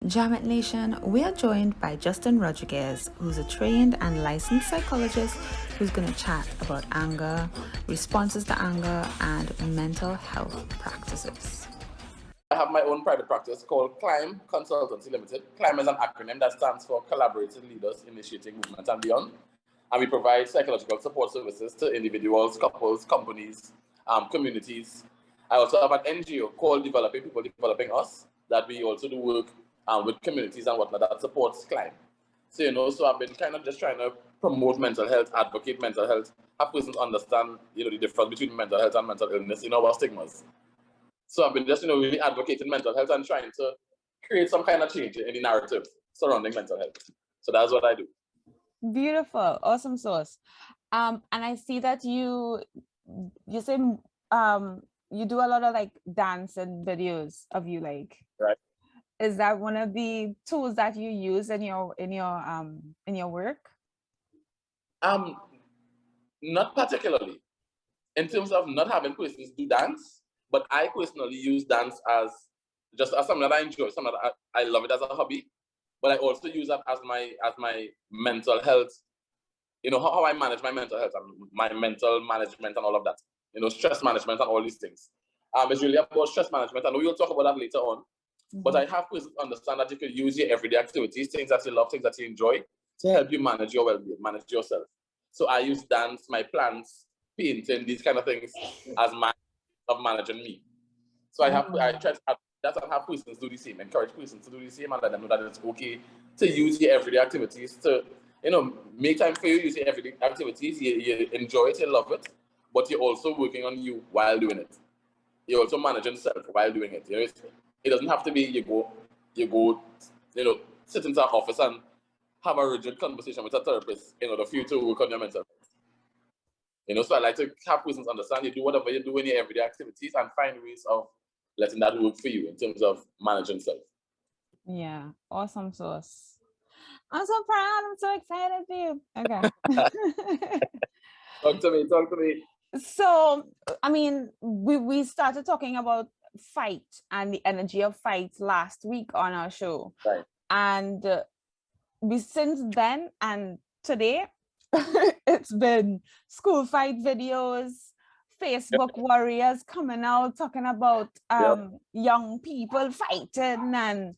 Jamit Nation, we are joined by Justin Rodriguez, who's a trained and licensed psychologist who's going to chat about anger, responses to anger, and mental health practices. I have my own private practice called Climb Consultancy Limited. Climb is an acronym that stands for Collaborative Leaders Initiating Movement and Beyond. And we provide psychological support services to individuals, couples, companies, communities. I also have an NGO called Developing People, Developing Us, that we also do work with communities and whatnot that supports Climb. So, so I've been kind of just trying to promote mental health, advocate mental health, have persons understand, the difference between mental health and mental illness, our stigmas. So I've been just, really advocating mental health and trying to create some kind of change in the narrative surrounding mental health. So that's what I do. Beautiful, awesome sauce. And I see that you say you do a lot of like dance and videos of you, like. Right. Is that one of the tools that you use in your work? Not particularly, in terms of not having persons do dance, but I personally use dance as something that I enjoy, something that I love it as a hobby. But I also use that as my mental health, how I manage my mental health and my mental management and all of that, stress management and all these things. It's really about stress management. I know you'll talk about that later on. Mm-hmm. But I have to understand that you can use your everyday activities, things that you love, things that you enjoy, to help you manage your well-being, manage yourself. So I use dance, my plants, painting, these kind of things as my of managing me. So I try to have persons do the same, encourage persons to do the same, and let them know that it's okay to use your everyday activities to, make time for you, use your everyday activities, you enjoy it, you love it, but you're also working on you while doing it. You're also managing self while doing it. It doesn't have to be you go, sit into an office and have a rigid conversation with a therapist in order for you to work on your mental health. So I like to have persons understand you do whatever you do in your everyday activities and find ways of letting that work for you in terms of managing self. Yeah, awesome sauce. I'm so proud. I'm so excited for you. Okay. Talk to me. So, I mean, we started talking about fight and the energy of fight last week on our show. Right. And since then and today, it's been school fight videos, Facebook warriors coming out talking about young people fighting and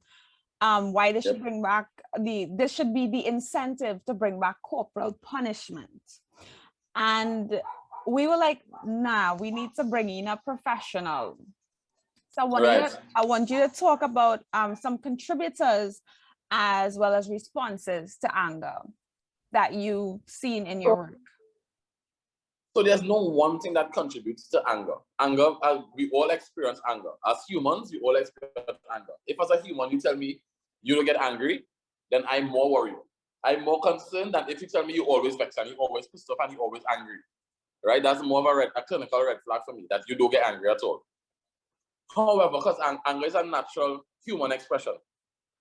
why they should bring back this should be the incentive to bring back corporal punishment. And we were like, nah, we need to bring in a professional. So I want you to talk about some contributors as well as responses to anger that you've seen in your work. So there's no one thing that contributes to anger. Anger, we all experience anger. As humans, we all experience anger. If as a human you tell me you don't get angry, then I'm more worried. I'm more concerned than if you tell me you always vex and you always pissed off and you always angry. Right? That's more of a clinical red flag for me, that you don't get angry at all. However, because anger is a natural human expression,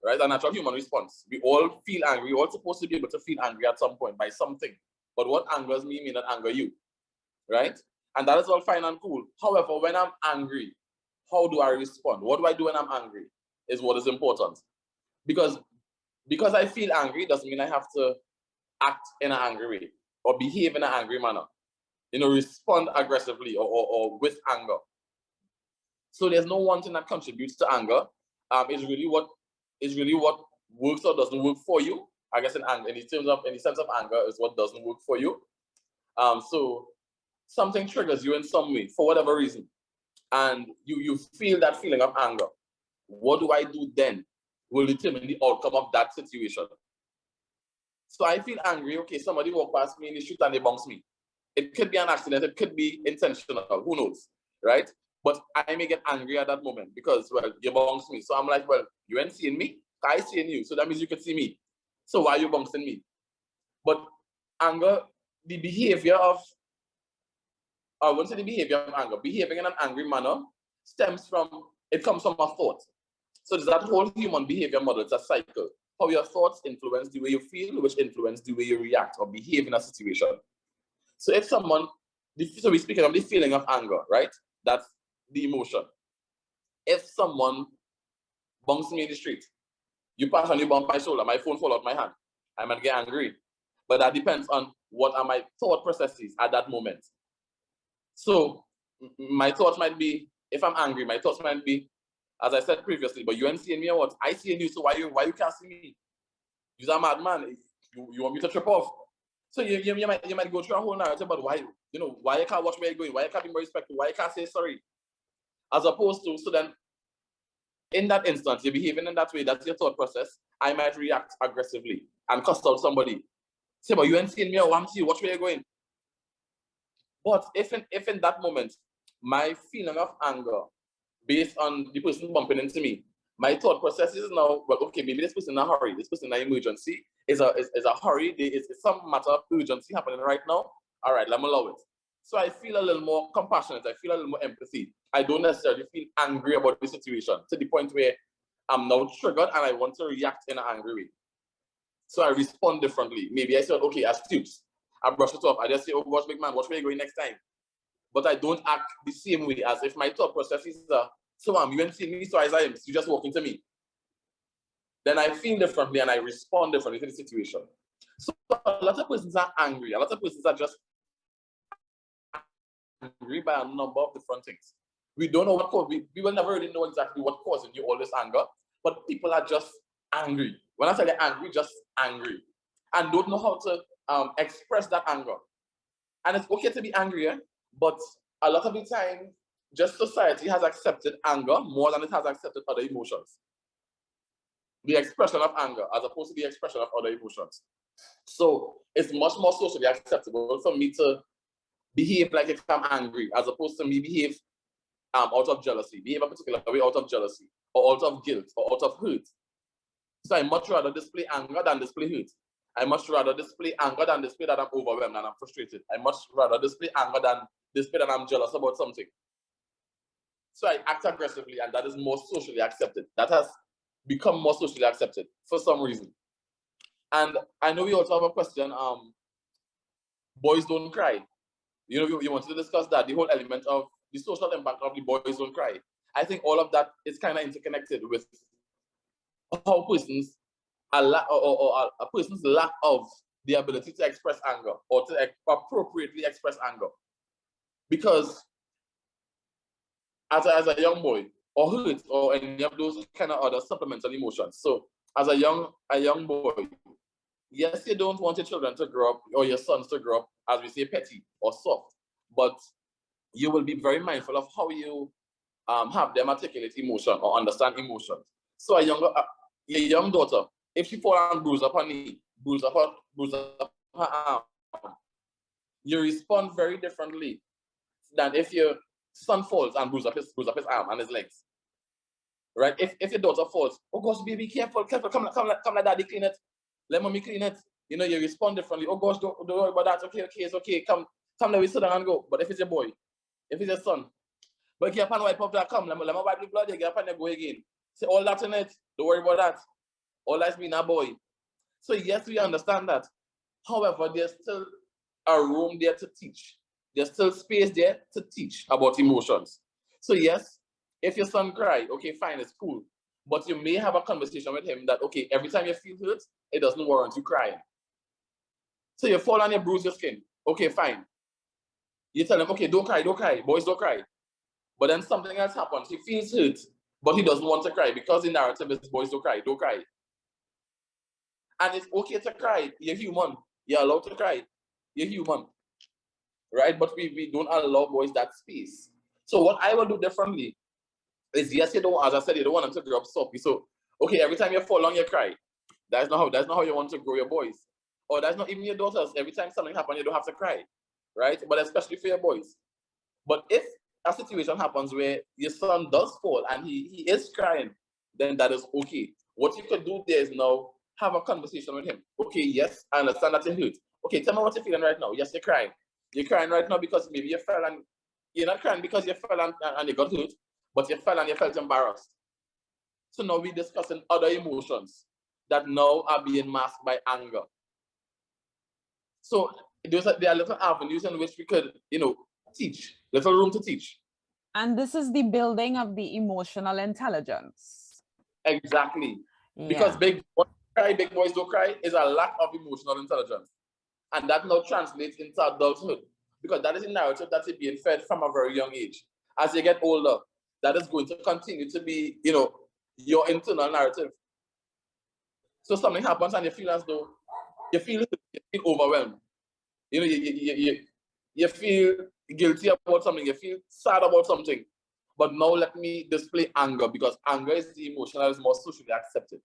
right? A natural human response. We all feel angry. We're all supposed to be able to feel angry at some point by something. But what angers me may not anger you, right? And that is all fine and cool. However, when I'm angry, how do I respond? What do I do when I'm angry is what is important. Because I feel angry doesn't mean I have to act in an angry way or behave in an angry manner. Respond aggressively or with anger. So there's no one thing that contributes to anger. It's really what works or doesn't work for you. I guess in the sense of anger is what doesn't work for you. So something triggers you in some way for whatever reason, and you feel that feeling of anger. What do I do then will determine the outcome of that situation. So I feel angry. Okay, somebody walk past me in the street and they bounce me. It could be an accident. It could be intentional. Who knows, right? But I may get angry at that moment because, well, you bounced me. So I'm like, well, you ain't seeing me. I seeing you. So that means you can see me. So why are you bouncing me? But anger, the behavior of, I won't say the behavior of anger. Behaving in an angry manner comes from a thought. So there's that whole human behavior model. It's a cycle. How your thoughts influence the way you feel, which influence the way you react or behave in a situation. So if someone, so we're speaking of the feeling of anger, right? That's the emotion. If someone bunks me in the street, You pass and you bump my shoulder, my phone fall out my hand. I might get angry. But that depends on what are my thought processes at that moment. So my thoughts might be, if I'm angry, my thoughts might be, as I said previously, but you ain't seeing me or what? I see you, so why you can't see me? You're a madman. You want me to trip off? So you might go through a whole narrative about why you can't watch where you're going, why you can't be more respectful, why you can't say sorry. As opposed to, so then in that instance, you're behaving in that way, that's your thought process. I might react aggressively and cuss out somebody. Say, but you ain't seeing me or I'm seeing you, watch where you're going. But if in that moment, my feeling of anger based on the person bumping into me, my thought process is now, well, okay, maybe this person in a hurry, this person in an emergency, is a hurry, it's some matter of urgency happening right now. All right, let me allow it. So I feel a little more compassionate, I feel a little more empathy. I don't necessarily feel angry about the situation to the point where I'm now triggered and I want to react in an angry way. So I respond differently. Maybe I said, okay, astute. I brush it off. I just say, oh gosh, big man, watch where you're going next time. But I don't act the same way as if my thought process is, so you ain't seeing me, so as I am, you just walk into me. Then I feel differently and I respond differently to the situation. So a lot of persons are angry. A lot of persons are just angry by a number of different things. We don't know what causes. We will never really know exactly what causes you all this anger, but people are just angry. When I say they're angry, just angry, and don't know how to express that anger. And it's okay to be angry, but a lot of the time, just society has accepted anger more than it has accepted other emotions. The expression of anger as opposed to the expression of other emotions. So it's much more socially acceptable for me to behave like if I'm angry as opposed to me behave out of jealousy, behave a particular way out of jealousy, or out of guilt, or out of hurt. So I much rather display anger than display hurt. I much rather display anger than display that I'm overwhelmed and I'm frustrated. I much rather display anger than display that I'm jealous about something. So I act aggressively, and that is more socially accepted. That has become more socially accepted for some reason. And I know we also have a question, boys don't cry. You know, you wanted to discuss that, the whole element of the social impact of the boys don't cry. I think all of that is kind of interconnected with how persons or a person's lack of the ability to express anger or to appropriately express anger. Because as a young boy, or hurt, or any of those kind of other supplemental emotions. So as a young boy, yes, you don't want your children to grow up, or your sons to grow up, as we say, petty or soft, but you will be very mindful of how you have them articulate emotion or understand emotions. So a young daughter, if she fall and bruise up her knee, bruise up her arm, you respond very differently than if your son falls and bruise up his arm and his legs. Right? If your daughter falls, oh gosh, baby, careful, come let daddy clean it. Let mommy clean it. You know, you respond differently. Oh gosh, don't worry about that. Okay, it's okay. Come, let me sit down and go. But if it's your boy, if it's your son, but get up and wipe up that, come, let me wipe the blood, you get up and you go again. Say all that in it, don't worry about that. All that's being a boy. So yes, we understand that. However, there's still a room there to teach. There's still space there to teach about emotions. So yes, if your son cry, okay, fine, it's cool. But you may have a conversation with him that, okay, every time you feel hurt, it doesn't warrant you crying. So you fall and you bruise your skin. Okay, fine. You tell him, okay, don't cry, boys don't cry. But then something else happens. He feels hurt, but he doesn't want to cry because the narrative is boys don't cry. And it's okay to cry. You're human. You're allowed to cry. You're human. Right? But we don't allow boys that space. So what I will do differently is, yes, you don't, as I said, you don't want them to grow up soppy. So, okay, every time you fall on, you cry. That's not how you want to grow your boys. Or that's not even your daughters. Every time something happens, you don't have to cry. Right? But especially for your boys. But if a situation happens where your son does fall and he is crying, then that is okay. What you could do there is now have a conversation with him. Okay, yes, I understand that you're hurt. Okay, tell me what you're feeling right now. Yes, you're crying. You're crying right now because maybe you fell and you're not crying because you fell and you got hurt, but you fell and you felt embarrassed. So now we're discussing other emotions that now are being masked by anger. So there are little avenues in which we could, teach, little room to teach. And this is the building of the emotional intelligence. Exactly. Because big boys don't cry is a lack of emotional intelligence. And that now translates into adulthood, because that is a narrative that is being fed from a very young age. As you get older, that is going to continue to be, your internal narrative. So something happens and you feel as though you feel overwhelmed. You feel guilty about something, you feel sad about something. But now let me display anger, because anger is the emotion that is more socially accepted.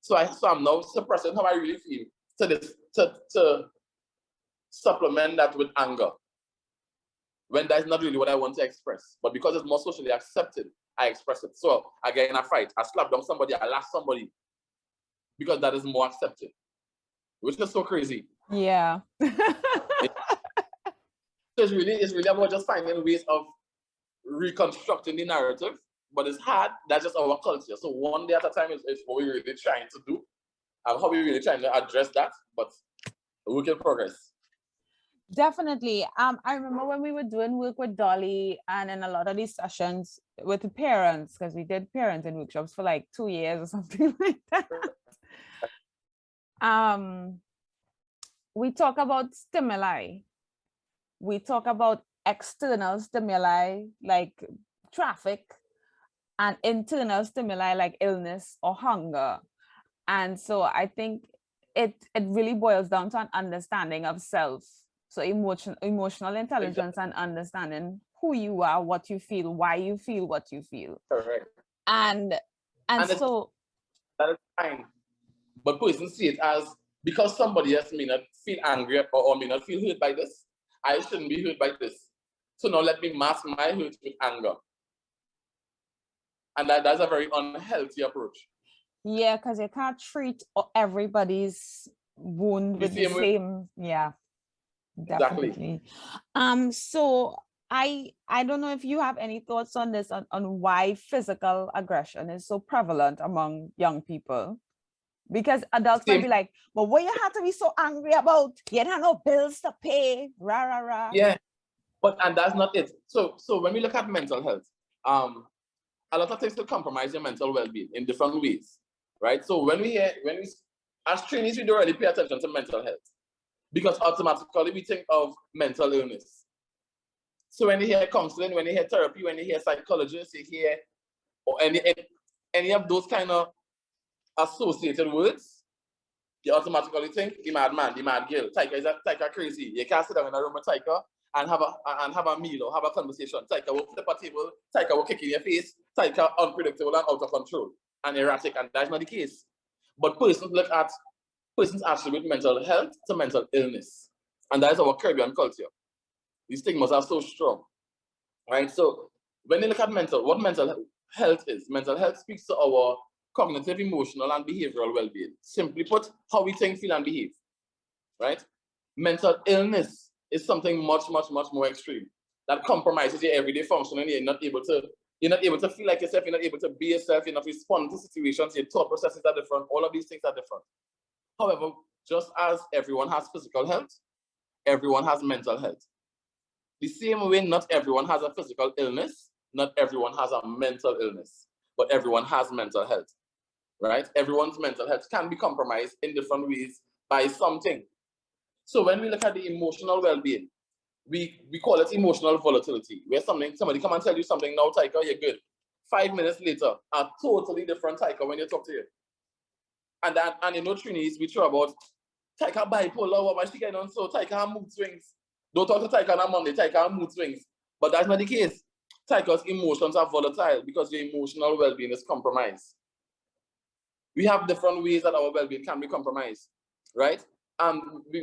So I'm now suppressing how I really feel to supplement that with anger, when that's not really what I want to express. But because it's more socially accepted, I express it. So I get in a fight, I slap down somebody, I lash somebody, because that is more accepted, which is so crazy. Yeah. So it's really about just finding ways of reconstructing the narrative, but it's hard. That's just our culture. So one day at a time is what we're really trying to do, and how we're really trying to address that, but a work in progress. Definitely. I remember when we were doing work with Dolly and in a lot of these sessions with the parents, because we did parenting workshops for like 2 years or something like that. We talk about stimuli. We talk about external stimuli like traffic, and internal stimuli like illness or hunger. And so I think it really boils down to an understanding of self. So emotional intelligence and understanding who you are, what you feel, why you feel what you feel. Correct. And so that is fine. But person see it as, because somebody else may not feel angry or may not feel hurt by this, I shouldn't be hurt by this. So now let me mask my hurt with anger. And that's a very unhealthy approach. Yeah, because you can't treat everybody's wound with the same. Yeah, definitely. Exactly. So I don't know if you have any thoughts on this, on why physical aggression is so prevalent among young people. Because adults might be like, well, what you have to be so angry about? You don't have no bills to pay, rah, rah, rah. Yeah, and that's not it. So when we look at mental health, a lot of things will compromise your mental well-being in different ways, right? So when we as trainees, we don't really pay attention to mental health, because automatically we think of mental illness. So when you hear counseling, when you hear therapy, when you hear psychologists, you hear or any of those kind of associated words, you automatically think the madman, the mad girl. Tyker crazy. You can't sit down in a room with Tyker and have a meal or have a conversation. Tyker will flip a table, Tyker will kick in your face, Tyker unpredictable and out of control and erratic, and that's not the case. But persons attribute mental health to mental illness. And that is our Caribbean culture. These stigmas are so strong. Right? So when you look at what mental health is, mental health speaks to our cognitive, emotional, and behavioral well-being. Simply put, how we think, feel, and behave. Right? Mental illness is something much, much, much more extreme that compromises your everyday functioning. You're not able to feel like yourself. You're not able to be yourself. You're not responding to situations. Your thought processes are different. All of these things are different. However, just as everyone has physical health, everyone has mental health. The same way, not everyone has a physical illness, not everyone has a mental illness, but everyone has mental health, right? Everyone's mental health can be compromised in different ways by something. So when we look at the emotional well-being, we call it emotional volatility, where somebody come and tell you something, now Tyker, you're good. 5 minutes later, a totally different Tyker when you talk to you. And trainees, we throw about Tyker bipolar, what she getting on, so Tyker mood swings. Don't talk to Tyker on Monday, Tyker mood swings. But that's not the case. Tyker's emotions are volatile because your emotional well-being is compromised. We have different ways that our well-being can be compromised, right?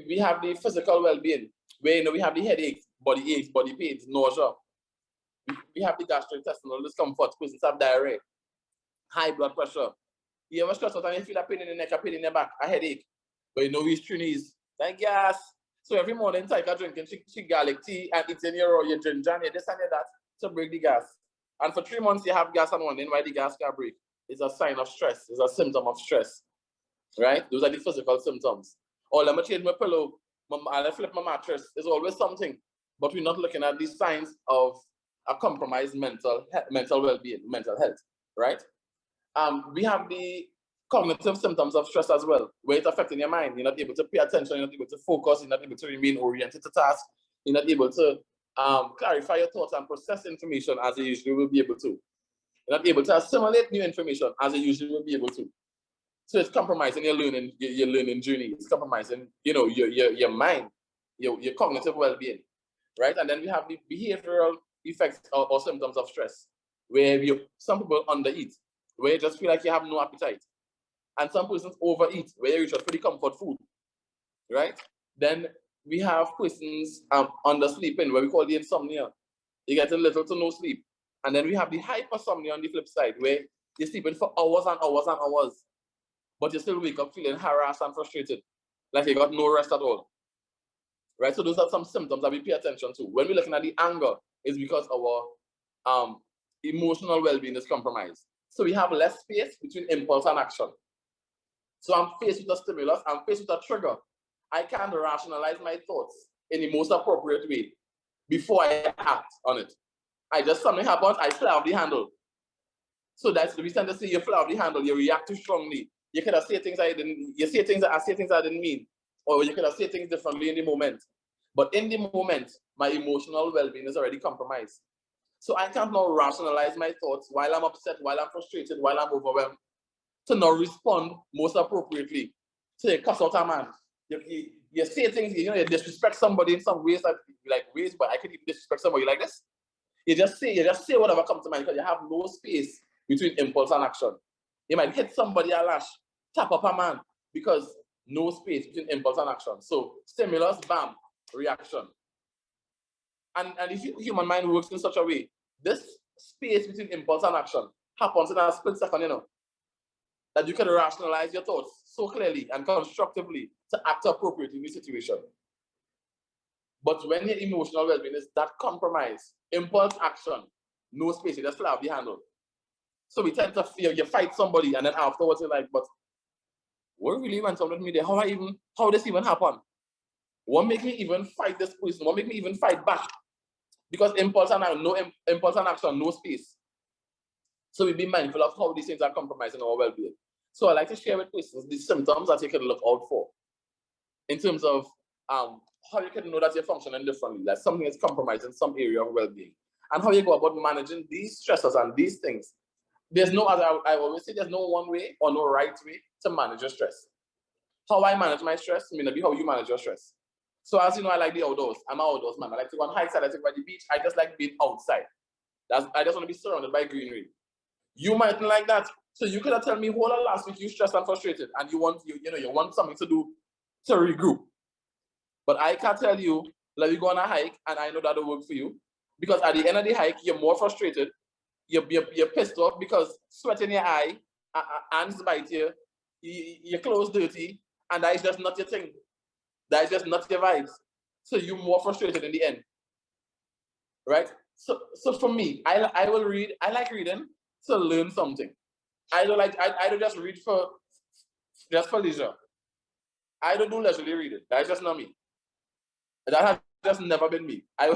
We have the physical well-being, where we have the headaches, body aches, body pains, nausea. We have the gastrointestinal discomfort, persons have diarrhea, high blood pressure. You ever stress out and you feel a pain in the neck, a pain in the back, a headache? But we trainees, like gas. So every morning, Tyker drinking she garlic tea and eating your ginger and this and that to break the gas. And for 3 months, you have gas and wondering why the gas can't break. It's a sign of stress. It's a symptom of stress, right? Those are the physical symptoms. Or let me change my pillow, I'll flip my mattress. There's always something. But we're not looking at these signs of a compromised mental well-being, mental health, right? We have the cognitive symptoms of stress as well, where it's affecting your mind. You're not able to pay attention, you're not able to focus, you're not able to remain oriented to tasks, you're not able to clarify your thoughts and process information as you usually will be able to. You're not able to assimilate new information as you usually will be able to. So it's compromising your learning journey. It's compromising, your mind, your cognitive well-being, right? And then we have the behavioral effects or symptoms of stress, where some people undereat, where you just feel like you have no appetite. And some persons overeat, where you reach out for the comfort food, right? Then we have persons undersleeping, where we call the insomnia. You get a little to no sleep. And then we have the hypersomnia on the flip side, where you're sleeping for hours and hours and hours, but you still wake up feeling harassed and frustrated, like you got no rest at all, right? So those are some symptoms that we pay attention to. When we're looking at the anger, it's because our emotional well-being is compromised. So we have less space between impulse and action. So I'm faced with a stimulus, I'm faced with a trigger. I can't rationalize my thoughts in the most appropriate way before I act on it. Something happens, I fly off the handle. So that's the reason to say you fly off the handle, you react too strongly. You could have said things I didn't mean, or you could have said things differently in the moment. But in the moment, my emotional well-being is already compromised. So I can't now rationalize my thoughts while I'm upset, while I'm frustrated, while I'm overwhelmed, to now respond most appropriately. So you cuss out a man. You say things, you disrespect somebody in some ways that but I could even disrespect somebody like this. You just say whatever comes to mind because you have no space between impulse and action. You might hit somebody a lash, tap up a man, because no space between impulse and action. So stimulus, bam, reaction. And if human mind works in such a way, this space between impulse and action happens in a split second, that you can rationalize your thoughts so clearly and constructively to act appropriately in the situation. But when your emotional well-being is that compromised, impulse action, no space, you just fly off the handle. So we tend to fear, you fight somebody and then afterwards you're like, but what really went on with me there? How this even happened? What make me even fight this person? What make me even fight back? Because impulse and action, no space. So we be mindful of how these things are compromising our well-being. So I like to share with persons the symptoms that you can look out for in terms of how you can know that you're functioning differently, that something is compromising some area of well-being, and how you go about managing these stresses and these things. There's no, as I always say, there's no one way or no right way to manage your stress. How I manage my stress may not be how you manage your stress. So as you know, I like the outdoors. I'm an outdoors man. I like to go on hikes, I like to go by the beach. I just like being outside. I just want to be surrounded by greenery. You mightn't like that. So you could have told me whole of last week you stressed and frustrated and you want something to do to regroup. But I can't tell you, let me go on a hike and I know that'll work for you. Because at the end of the hike, you're more frustrated. You're pissed off because sweat in your eye, hands bite you, your clothes dirty, and that is just not your thing. That is just not your vibes. So you're more frustrated in the end. Right? So for me, I like reading to learn something. I don't just read for leisure. I don't do leisurely reading. That's just not me. That has just never been me. I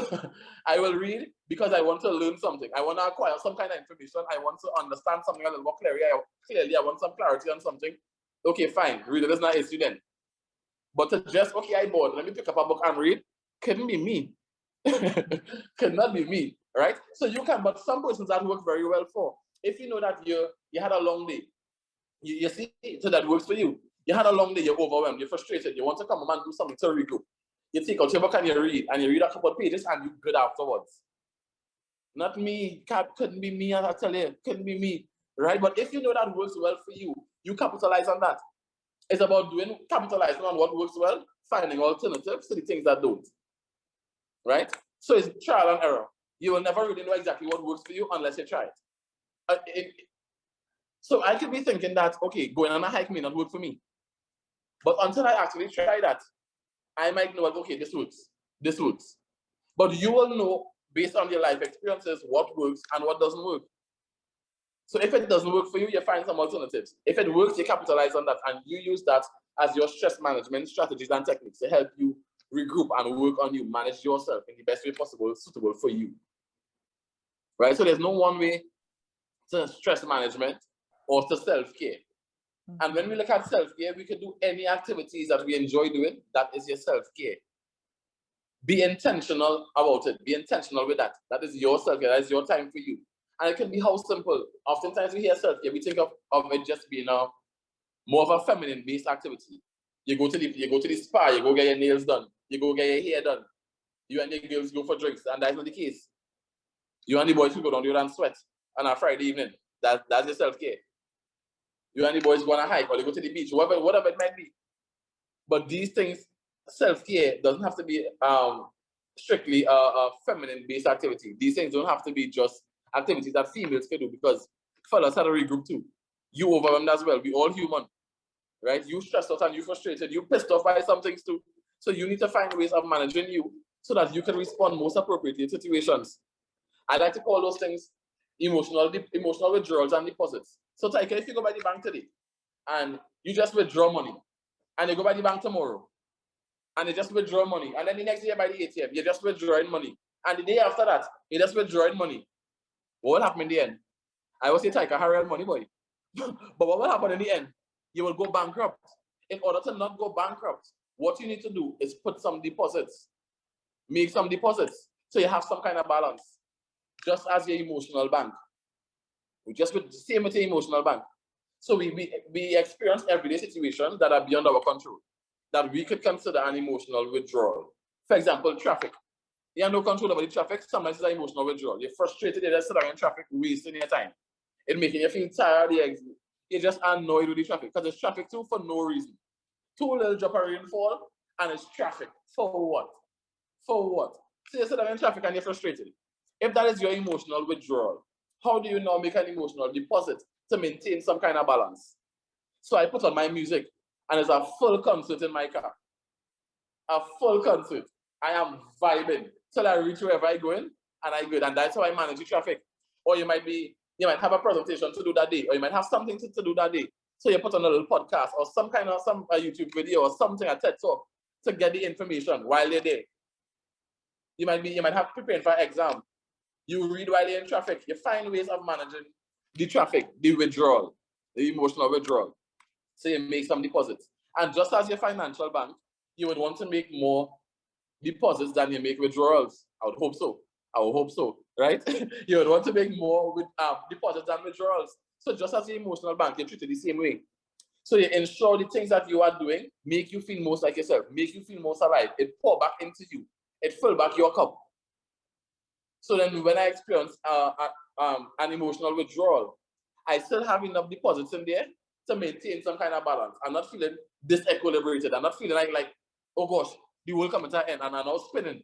will read because I want to learn something. I want to acquire some kind of information. I want to understand something a little more clearly. I want some clarity on something. Okay, fine. Reading is not a student. But to just, okay, I bored. Let me pick up a book and read. Couldn't be me. Could not be me, right? So you can, but some persons that work very well for. If you know that you had a long day, you see, so that works for you. You had a long day, you're overwhelmed, you're frustrated, you want to come home and do something to regroup. You take out your book and you read a couple of pages and you're good afterwards. Not me, couldn't be me, I tell you, couldn't be me, right? But if you know that works well for you, you capitalize on that. It's about capitalizing on what works well, finding alternatives to the things that don't, right? So it's trial and error. You will never really know exactly what works for you unless you try it. So I could be thinking that, okay, going on a hike may not work for me. But until I actually try that, I might know, okay, this works. But you will know, based on your life experiences, what works and what doesn't work. So if it doesn't work for you, you find some alternatives. If it works, you capitalize on that and you use that as your stress management strategies and techniques to help you regroup and work on you, manage yourself in the best way possible, suitable for you. Right? So there's no one way to stress management, or to self-care. And when we look at self-care, we can do any activities that we enjoy doing. That is your self-care. Be intentional about it. Be intentional with that. That is your self-care. That is your time for you. And it can be how simple. Oftentimes we hear self-care, we think of it just being more of a feminine-based activity. You go to the spa, you go get your nails done, you go get your hair done. You and your girls go for drinks, and that's not the case. You and the boys will go down there and sweat on a Friday evening. That's your self-care. You and the boys go on a hike or they go to the beach, whatever it might be. But these things, self-care doesn't have to be strictly a feminine-based activity. These things don't have to be just activities that females can do, because fellas had a regroup too. You overwhelmed as well. We all human, right? You stressed out and you frustrated. You pissed off by some things too. So you need to find ways of managing you so that you can respond most appropriately in situations. I like to call those things emotional withdrawals and deposits. So Tyker, if you go by the bank today and you just withdraw money, and you go by the bank tomorrow and you just withdraw money, and then the next day by the ATM, you're just withdrawing money, and the day after that, you're just withdrawing money, what will happen in the end? I will say, Tyker, hurry up money, boy. But what will happen in the end? You will go bankrupt. In order to not go bankrupt, what you need to do is put some deposits. Make some deposits so you have some kind of balance. Just as your emotional bank. Just with the same with your emotional bank. So we experience everyday situations that are beyond our control, that we could consider an emotional withdrawal. For example, traffic. You have no control over the traffic, sometimes it's an emotional withdrawal. You're frustrated, you're just sitting in traffic, wasting your time. It's making you feel tired, you're just annoyed with the traffic, because it's traffic too for no reason. Too little drop of rainfall, and it's traffic. For what? For what? So you're sitting in traffic and you're frustrated. If that is your emotional withdrawal, how do you now make an emotional deposit to maintain some kind of balance? So I put on my music, and it's a full concert in my car. A full concert. I am vibing till I reach wherever I go in, and I good. And that's how I manage the traffic. Or you might have a presentation to do that day, or you might have something to do that day. So you put on a little podcast or some YouTube video or something, a TED Talk, to get the information while you're there. You might have preparing for an exam. You read while you're in traffic. You find ways of managing the traffic, the withdrawal, the emotional withdrawal. So you make some deposits. And just as your financial bank, you would want to make more deposits than you make withdrawals. I would hope so, right? You would want to make more with deposits than withdrawals. So just as your emotional bank, you're treated the same way. So you ensure the things that you are doing make you feel most like yourself, make you feel most alive. It pour back into you. It fill back your cup. So then when I experience an emotional withdrawal, I still have enough deposits in there to maintain some kind of balance. I'm not feeling disequilibrated. I'm not feeling like oh gosh, the world coming to an end and I'm now spinning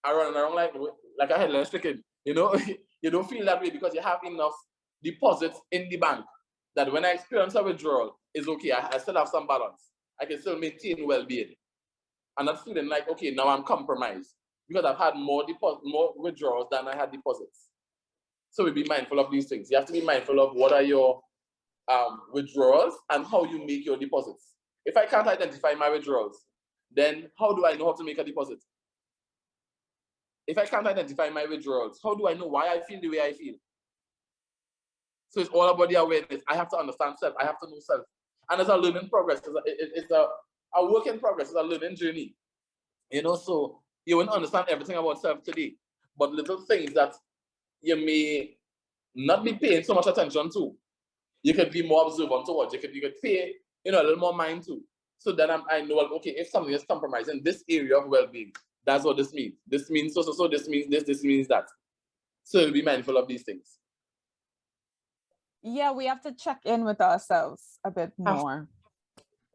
around like a headless chicken. You know, you don't feel that way because you have enough deposits in the bank that when I experience a withdrawal, it's okay. I still have some balance. I can still maintain well-being. I'm not feeling like, okay, now I'm compromised because I've had more withdrawals than I had deposits. So we be mindful of these things. You have to be mindful of what are your withdrawals and how you make your deposits. If I can't identify my withdrawals, then how do I know how to make a deposit? If I can't identify my withdrawals, how do I know why I feel the way I feel? So it's all about the awareness. I have to understand self. I have to know self. And it's a learning progress. It's a work in progress. It's a learning journey. You know, so you won't understand everything about self today. But little things that you may not be paying so much attention to, you could be more observant towards. You could pay, a little more mind to. So then I know, okay, if something is compromising this area of well-being, that's what this means. This means so, this means this means that. So be mindful of these things. Yeah, we have to check in with ourselves a bit more.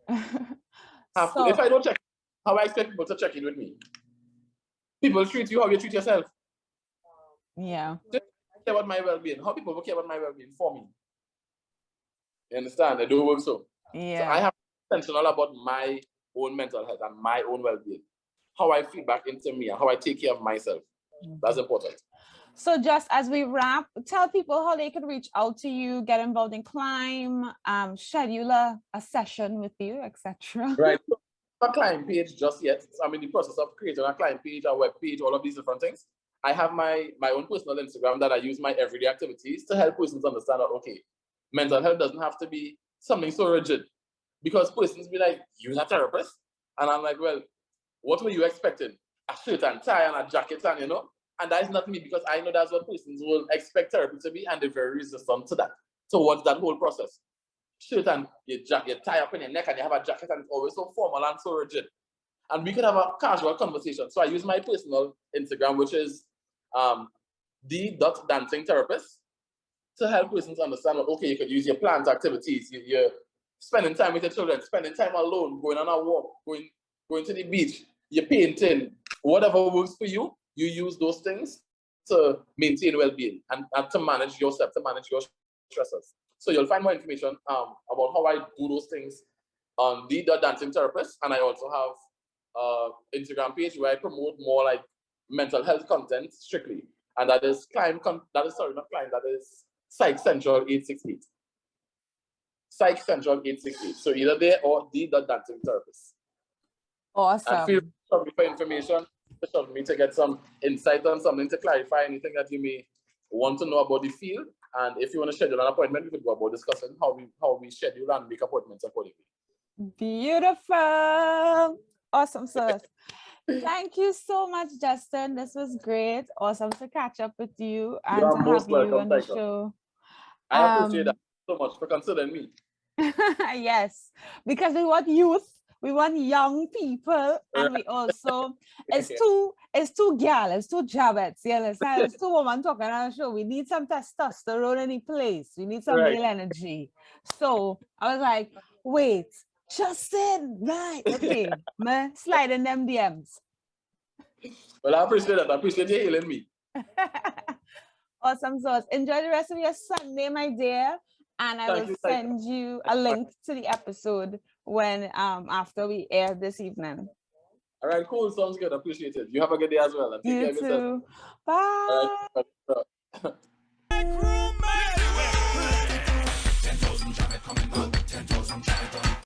If I don't check, how I expect people to check in with me? People treat you how you treat yourself. Yeah. Just care about my well-being. How people will care about my well-being for me. You understand? They don't work so. Yeah. So I have to be intentional about my own mental health and my own well-being. How I feel back into me and how I take care of myself. That's important. So just as we wrap, tell people how they can reach out to you, get involved in Climb, schedule a session with you, etc. Right. A Climb page just yet. I'm in the process of creating a Climb page, a web page, all of these different things. I have my own personal Instagram that I use my everyday activities to help persons understand that, okay, mental health doesn't have to be something so rigid. Because persons be like, you're a therapist? And I'm like, well, what were you expecting? A shirt and tie and a jacket and, you know? And that is not me, because I know that's what persons will expect therapy to be, and they're very resistant to that, towards that whole process. Shirt and your tie up in your neck and you have a jacket and it's always so formal and so rigid. And we could have a casual conversation. So I use my personal Instagram, which is the.dancingtherapist, to help persons understand that, okay, you could use your planned activities, you're spending time with your children, spending time alone, going on a walk, going to the beach, you're painting, whatever works for you, you use those things to maintain well-being and to manage yourself, to manage your stressors. So you'll find more information about how I do those things on the.dancingtherapist, and I also have an Instagram page where I promote more like mental health content strictly, and that is Psych Central 868. Psych Central 868. So either there or the.dancingtherapist. Awesome. And feel free for information, for me to get some insight on something, to clarify anything that you may want to know about the field. And if you want to schedule an appointment, we could go about discussing how we schedule and make appointments accordingly. Beautiful. Awesome sauce. Thank you so much, Justin. This was great. Awesome to catch up with you and to have you on the show. I appreciate that so much for considering me. Yes, because we want youth, we want young people, and we also it's two gal, it's two jabbets, you understand? It's two women talking on the show. We need some testosterone in the place. We need some real energy. So I was like, wait, Justin, right? Okay, man, slide in them DMs. Well, I appreciate that. I appreciate you healing me. Awesome sauce. Enjoy the rest of your Sunday, my dear. And I will send you a link to the episode when after we air this evening. All right, cool. Sounds good. Appreciate it. You have a good day as well. And take care of yourself. You too. Bye. All right.